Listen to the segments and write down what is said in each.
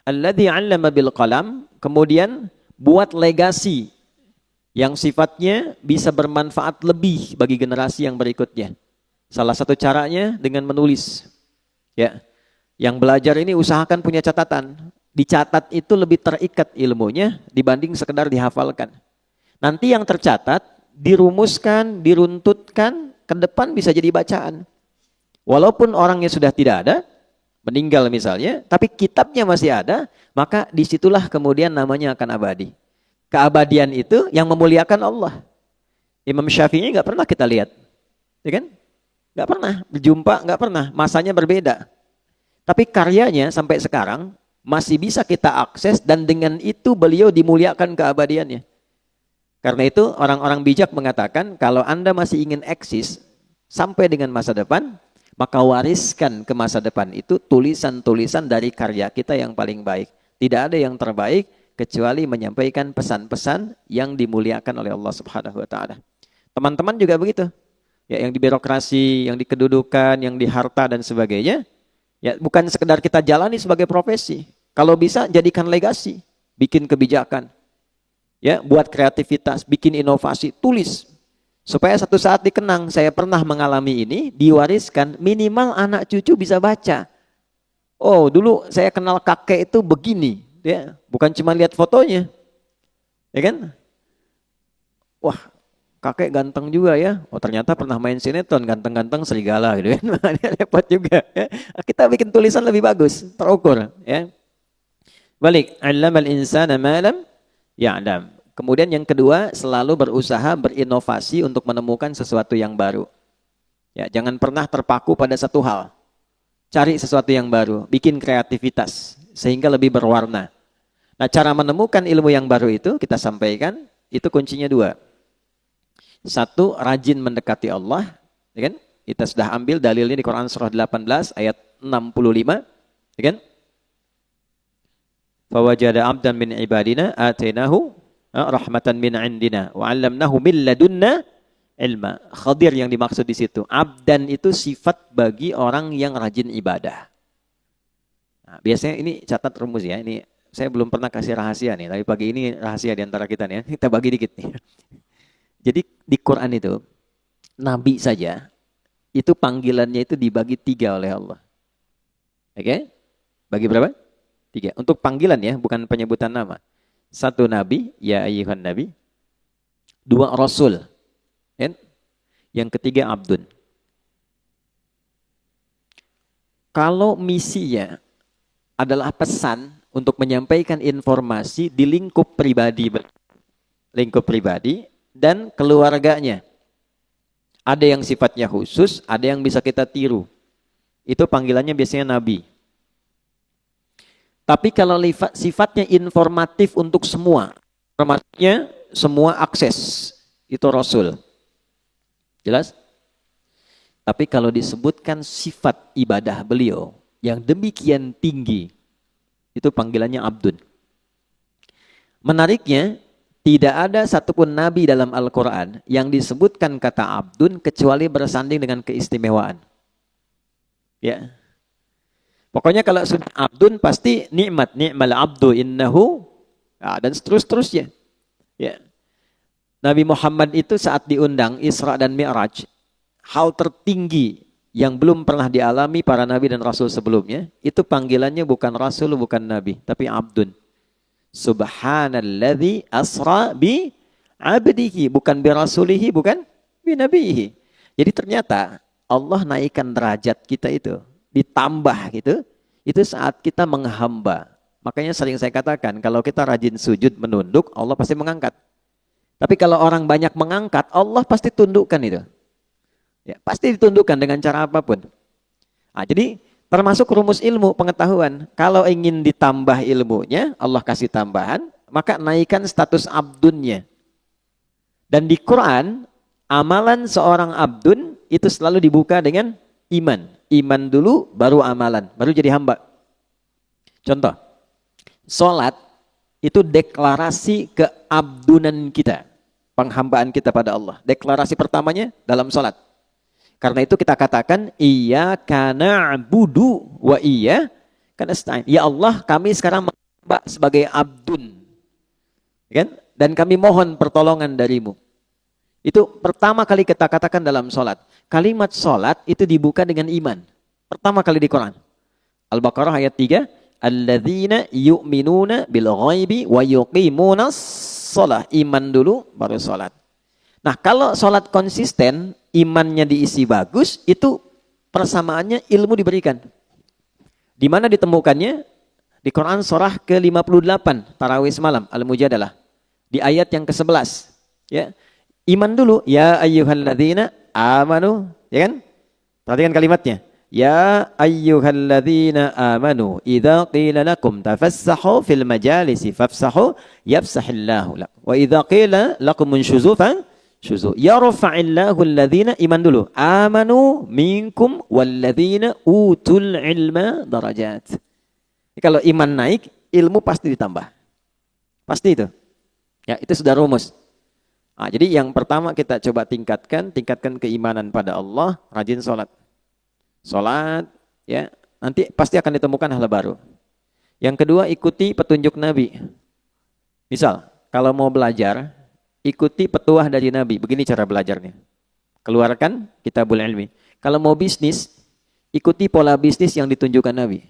Alladzi 'allama bil qalam, kemudian buat legasi yang sifatnya bisa bermanfaat lebih bagi generasi yang berikutnya. Salah satu caranya dengan menulis. Ya. Yang belajar ini usahakan punya catatan. Dicatat itu lebih terikat ilmunya dibanding sekedar dihafalkan. Nanti yang tercatat, dirumuskan, diruntutkan, ke depan bisa jadi bacaan. Walaupun orangnya sudah tidak ada, meninggal misalnya, tapi kitabnya masih ada, maka disitulah kemudian namanya akan abadi. Keabadian itu yang memuliakan Allah. Imam Syafi'i nggak pernah kita lihat, ya kan? Nggak pernah berjumpa, nggak pernah. Masanya berbeda. Tapi karyanya sampai sekarang masih bisa kita akses dan dengan itu beliau dimuliakan keabadiannya. Karena itu orang-orang bijak mengatakan kalau Anda masih ingin eksis sampai dengan masa depan, maka wariskan ke masa depan itu tulisan-tulisan dari karya kita yang paling baik. Tidak ada yang terbaik kecuali menyampaikan pesan-pesan yang dimuliakan oleh Allah Subhanahu wa taala. Teman-teman juga begitu. Ya, yang di birokrasi, yang di kedudukan, yang di harta dan sebagainya, ya bukan sekedar kita jalani sebagai profesi. Kalau bisa jadikan legasi, bikin kebijakan. Ya, buat kreativitas, bikin inovasi, tulis. Supaya satu saat dikenang, saya pernah mengalami ini, diwariskan, minimal anak cucu bisa baca. Oh, dulu saya kenal kakek itu begini. Ya, bukan cuma lihat fotonya. Ya kan? Wah, kakek ganteng juga ya. Oh, ternyata pernah main sinetron, ganteng-ganteng serigala gitu kan. Repot juga. Ya. Kita bikin tulisan lebih bagus, terukur. Ya. Balik, 'allamal insana ma lam ya'lam. Kemudian yang kedua, selalu berusaha berinovasi untuk menemukan sesuatu yang baru. Ya, jangan pernah terpaku pada satu hal. Cari sesuatu yang baru, bikin kreativitas sehingga lebih berwarna. Nah, cara menemukan ilmu yang baru itu kita sampaikan, itu kuncinya dua. Satu, rajin mendekati Allah, ya kan? Kita sudah ambil dalilnya di Quran surah 18 ayat 65, ya kan? Fawajada 'abdan min ibadina atainahu rahmatan min 'indina wa 'allamnahu min ladunna ilma. Khadir yang dimaksud di situ. Abdan itu sifat bagi orang yang rajin ibadah. Nah, biasanya ini catat rumus ya, ini saya belum pernah kasih rahasia nih, tapi pagi ini rahasia di antara kita nih. Kita bagi dikit nih. Jadi di Quran itu, Nabi saja, itu panggilannya itu dibagi 3 oleh Allah. Oke? Bagi berapa? 3. Untuk panggilan ya, bukan penyebutan nama. 1 Nabi, ya ayyuhan Nabi. 2 Rasul. Kan? Yang ketiga Abdun. Kalau misinya adalah pesan untuk menyampaikan informasi di lingkup pribadi dan keluarganya. Ada yang sifatnya khusus, ada yang bisa kita tiru. Itu panggilannya biasanya Nabi. Tapi kalau sifatnya informatif untuk semua, informasinya semua akses, itu Rasul. Jelas? Tapi kalau disebutkan sifat ibadah beliau yang demikian tinggi, itu panggilannya Abdun. Menariknya, tidak ada satupun nabi dalam Al-Quran yang disebutkan kata Abdun kecuali bersanding dengan keistimewaan. Ya. Pokoknya kalau sudah Abdun pasti nikmat, ni'mal abdu innahu, ya, dan seterusnya. Ya. Nabi Muhammad itu saat diundang Isra dan Mi'raj, hal tertinggi yang belum pernah dialami para nabi dan rasul sebelumnya, itu panggilannya bukan rasul, bukan nabi, tapi Abdun. Subhanalladzi asra bi abdihi, bukan bi rasulihi, bukan bi nabihi. Jadi ternyata Allah naikkan derajat kita itu, ditambah gitu, itu saat kita menghamba. Makanya sering saya katakan, kalau kita rajin sujud menunduk, Allah pasti mengangkat. Tapi kalau orang banyak mengangkat, Allah pasti tundukkan itu. Ya, pasti ditundukkan dengan cara apapun. Nah, jadi termasuk rumus ilmu pengetahuan. Kalau ingin ditambah ilmunya, Allah kasih tambahan, maka naikkan status abdunnya. Dan di Quran, amalan seorang abdun itu selalu dibuka dengan iman. Iman dulu, baru amalan, baru jadi hamba. Contoh, sholat itu deklarasi keabdunan kita, penghambaan kita pada Allah. Deklarasi pertamanya dalam sholat. Karena itu kita katakan iyyaka na'budu wa iyyaka nasta'in. Ya Allah, kami sekarang menghamba sebagai abdun. Kan? Dan kami mohon pertolongan darimu. Itu pertama kali kita katakan dalam sholat. Kalimat sholat itu dibuka dengan iman. Pertama kali di Quran. Al-Baqarah ayat 3. Alladzina yu'minuna bil ghaibi wa yuqimunas sholat. Iman dulu baru sholat. Nah kalau sholat konsisten, imannya diisi bagus, itu persamaannya ilmu diberikan. Di mana ditemukannya? Di Quran surah ke-58, Tarawih semalam, Al-Mujadalah. Di ayat yang ke-11. Ya. Iman dulu. Ya ayyuhalladzina amanu. Ya kan? Perhatikan kalimatnya. Ya ayyuhalladzina amanu. Idza qila lakum tafassahu fil majalisi fafsahu yafsahillahu lakum. Wa idza qila lakum unshuzu syuzu. Yarfa'illahu alladzina, iman dulu. Amanu minkum walladzina utul ilma darajat. Kalau iman naik, ilmu pasti ditambah. Pasti itu. Ya, itu sudah rumus. Nah, jadi yang pertama kita coba tingkatkan keimanan pada Allah, rajin sholat. Sholat, ya, nanti pasti akan ditemukan hal baru. Yang kedua, ikuti petunjuk Nabi. Misal, kalau mau belajar, ikuti petuah dari Nabi. Begini cara belajarnya. Keluarkan kitabul ilmi. Kalau mau bisnis, ikuti pola bisnis yang ditunjukkan Nabi.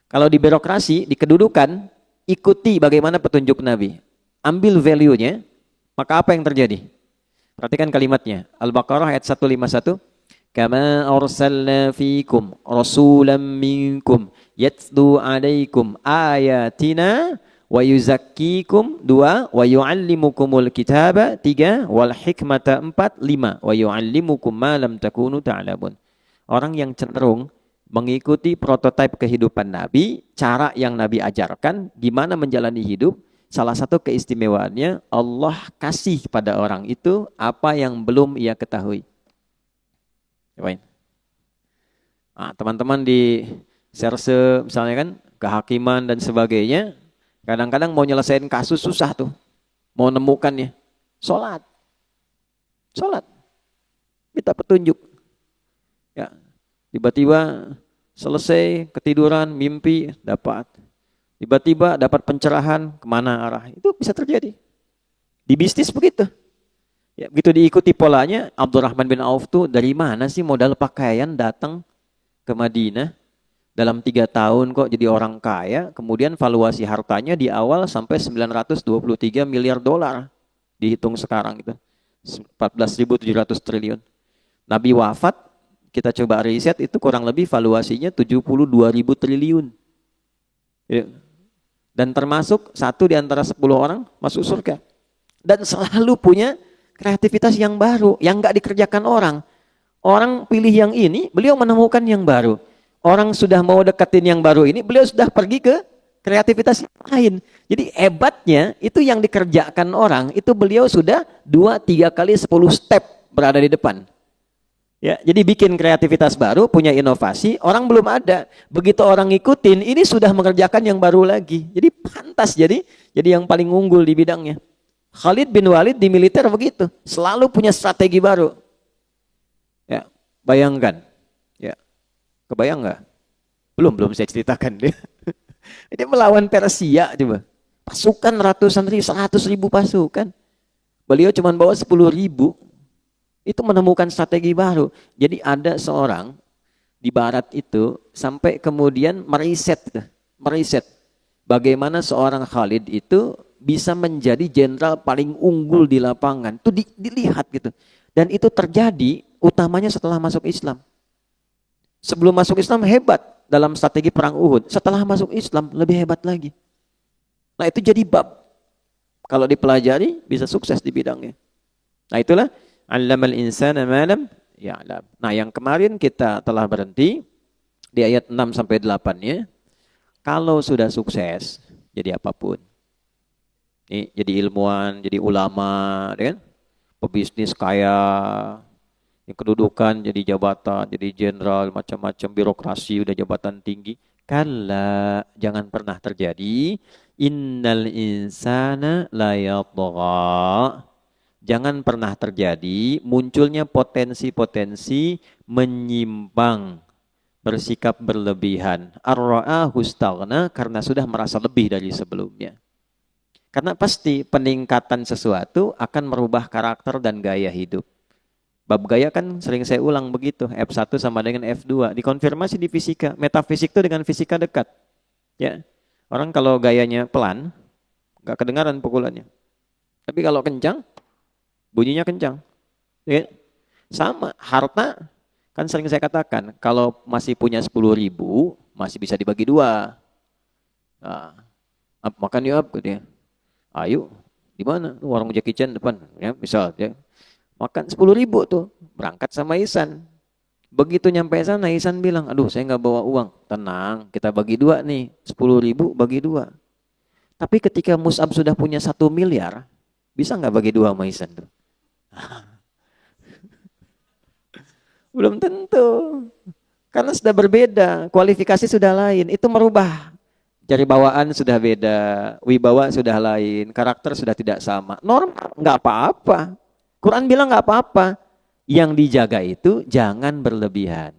Kalau di birokrasi, di kedudukan, ikuti bagaimana petunjuk Nabi. Ambil value-nya, maka apa yang terjadi? Perhatikan kalimatnya. Al-Baqarah ayat 151. Kama arsalna fikum rasulan minkum yatlu alaikum ayatina wa yuzakkikum 2 wa yuallimukumul kitaba 3 wal hikmata 4 5 wa yuallimukum ma lam takunu ta'lamun. Orang yang cenderung mengikuti prototipe kehidupan Nabi, cara yang Nabi ajarkan, gimana menjalani hidup, salah satu keistimewaannya Allah kasih pada orang itu apa yang belum ia ketahui. Nah, teman-teman di serse misalnya kan, kehakiman dan sebagainya, kadang-kadang mau nyelesain kasus susah tuh, mau nemukannya. Sholat, minta petunjuk. Ya, tiba-tiba selesai ketiduran, mimpi, dapat. Tiba-tiba dapat pencerahan, kemana arah. Itu bisa terjadi. Di bisnis begitu. Ya, begitu diikuti polanya, Abdurrahman bin Auf tuh dari mana sih modal pakaian datang ke Madinah. Dalam 3 tahun kok jadi orang kaya. Kemudian valuasi hartanya di awal sampai 923 miliar dolar. Dihitung sekarang itu. 14.700 triliun. Nabi wafat, kita coba riset itu kurang lebih valuasinya 72.000 triliun. Ya. Dan termasuk 1 di antara 10 orang masuk surga. Dan selalu punya kreativitas yang baru, yang nggak dikerjakan orang. Orang pilih yang ini, beliau menemukan yang baru. Orang sudah mau deketin yang baru ini, beliau sudah pergi ke kreativitas yang lain. Jadi hebatnya itu yang dikerjakan orang, itu beliau sudah 2-3 kali 10 step berada di depan. Ya, jadi bikin kreativitas baru, punya inovasi, orang belum ada. Begitu orang ngikutin, ini sudah mengerjakan yang baru lagi. Jadi pantas jadi yang paling unggul di bidangnya. Khalid bin Walid di militer begitu, selalu punya strategi baru. Ya, bayangkan. Ya. Kebayang nggak? Belum saya ceritakan dia. Dia melawan Persia coba. Pasukan ratusan ribu, 100.000 pasukan. Beliau cuma bawa 10.000. Itu menemukan strategi baru. Jadi ada seorang di barat itu sampai kemudian meriset bagaimana seorang Khalid itu bisa menjadi jenderal paling unggul di lapangan. Itu dilihat gitu. Dan itu terjadi utamanya setelah masuk Islam. Sebelum masuk Islam hebat dalam strategi perang Uhud. Setelah masuk Islam lebih hebat lagi. Nah itu jadi bab. Kalau dipelajari bisa sukses di bidangnya. Nah itulah Allamal insana ma lam ya'lam. Nah, yang kemarin kita telah berhenti di ayat 6 sampai 8-nya. Kalau sudah sukses jadi apapun. Nih, jadi ilmuwan, jadi ulama, kan? Pebisnis kaya, yang kedudukan jadi jabatan, jadi jenderal, macam-macam birokrasi, udah jabatan tinggi. Kalla, jangan pernah terjadi. Innal insana la yatgha. Jangan pernah terjadi munculnya potensi-potensi menyimpang, bersikap berlebihan. Ar-ra'ahu istaghna, karena sudah merasa lebih dari sebelumnya. Karena pasti peningkatan sesuatu akan merubah karakter dan gaya hidup. Bab gaya kan sering saya ulang begitu. F1 sama dengan F2. Dikonfirmasi di fisika. Metafisik itu dengan fisika dekat. Ya, orang kalau gayanya pelan, nggak kedengaran pukulannya. Tapi kalau kencang, bunyinya kencang. Ya. Sama, harta kan sering saya katakan, kalau masih punya 10.000, masih bisa dibagi dua. Nah, makan yuk, gitu ya. Ayo, di mana? Warung Jackie Chan depan, ya, misal, ya. Makan 10.000 tuh, berangkat sama Ihsan. Begitu nyampe sana, Ihsan bilang, aduh saya nggak bawa uang. Tenang, kita bagi dua nih, 10.000 bagi dua. Tapi ketika Mus'ab sudah punya 1 miliar, bisa nggak bagi dua sama Ihsan tuh? Belum tentu. Karena sudah berbeda, kualifikasi sudah lain, itu merubah. Jari bawaan sudah beda, wibawa sudah lain, karakter sudah tidak sama. Normal, nggak apa-apa. Quran bilang nggak apa-apa. Yang dijaga itu jangan berlebihan.